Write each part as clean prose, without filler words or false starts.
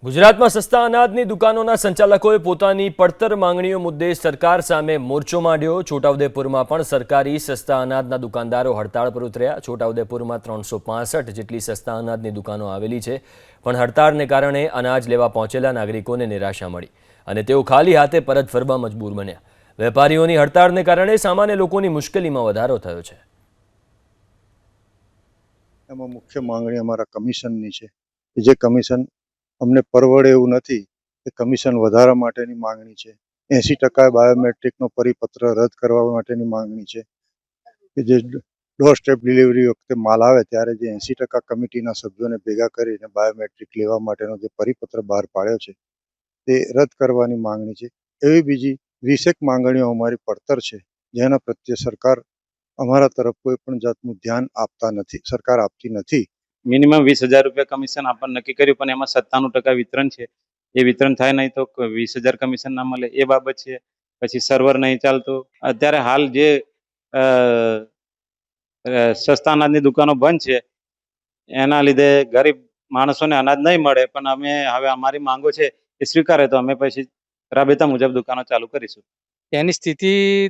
ગુજરાતમાં સસ્તા અનાજની દુકાનોના સંચાલકોએ પોતાની પડતર માંગણીઓ મુદ્દે સરકાર સામે મોરચો માંડ્યો। છોટાઉદેપુરમાં પણ સરકારી સસ્તા અનાજના દુકાનદારો હડતાળ પર ઉતર્યા। છોટાઉદેપુરમાં 365 જેટલી સસ્તા અનાજની દુકાનો આવેલી છે, પણ હડતાળને કારણે અનાજ લેવા પહોંચેલા નાગરિકોને નિરાશા મળી અને તેઓ ખાલી હાથે પરત ફરવા મજબૂર બન્યા। વેપારીઓની હડતાળને કારણે સામાન્ય લોકોની મુશ્કેલીમાં વધારો થયો છે। એમાં મુખ્ય માંગણી અમારા કમિશનની છે, જે કમિશન અમને પરવડે એવું નથી। એ કમિશન વધારા માટેની માંગણી છે। 80% બાયોમેટ્રિકનો પરિપત્ર રદ કરવા માટેની માંગણી છે કે જે ડોર સ્ટેપ ડિલિવરી વખતે માલ આવે ત્યારે જે 80% કમિટીના સભ્યોને ભેગા કરીને બાયોમેટ્રિક લેવા માટેનો જે પરિપત્ર બહાર પાડ્યો છે તે રદ કરવાની માંગણી છે। એવી બીજી 20 માંગણીઓ અમારી પડતર છે, જેના પ્રત્યે સરકાર અમારા તરફ કોઈ પણ જાતનું ધ્યાન આપતા નથી, સરકાર આપતી નથી। મિનિમમ 20,000 રૂપિયા કમિશન આપણને નક્કી કર્યું, પણ એમાં 97% વિતરણ છે। એ વિતરણ થાય નહીં તો 20,000 કમિશન ના મળે, એ બાબત છે। પછી સર્વર નહીં ચાલતું। અત્યારે હાલ જે સસ્તા અનાજની દુકાનો બંધ છે, એના લીધે ગરીબ માણસોને અનાજ નહીં મળે। પણ અમે હવે અમારી માંગો છે એ સ્વીકારે તો અમે પછી રાબેતા મુજબ દુકાનો ચાલુ કરીશું। એની સ્થિતિ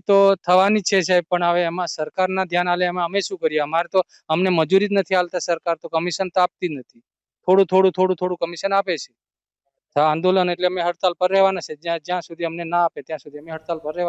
તો થવાની જ છે સાહેબ, પણ હવે એમાં સરકારના ધ્યાન આલે એમાં અમે શું કરીએ? અમારે તો અમને મજૂરી જ નથી આલતા સરકાર, તો કમિશન તો આપતી જ નથી। થોડું કમિશન આપે છે। આંદોલન એટલે અમે હડતાલ પર રહેવાના છે। જ્યાં સુધી અમને ના આપે ત્યાં સુધી અમે હડતાલ પર રહેવાના।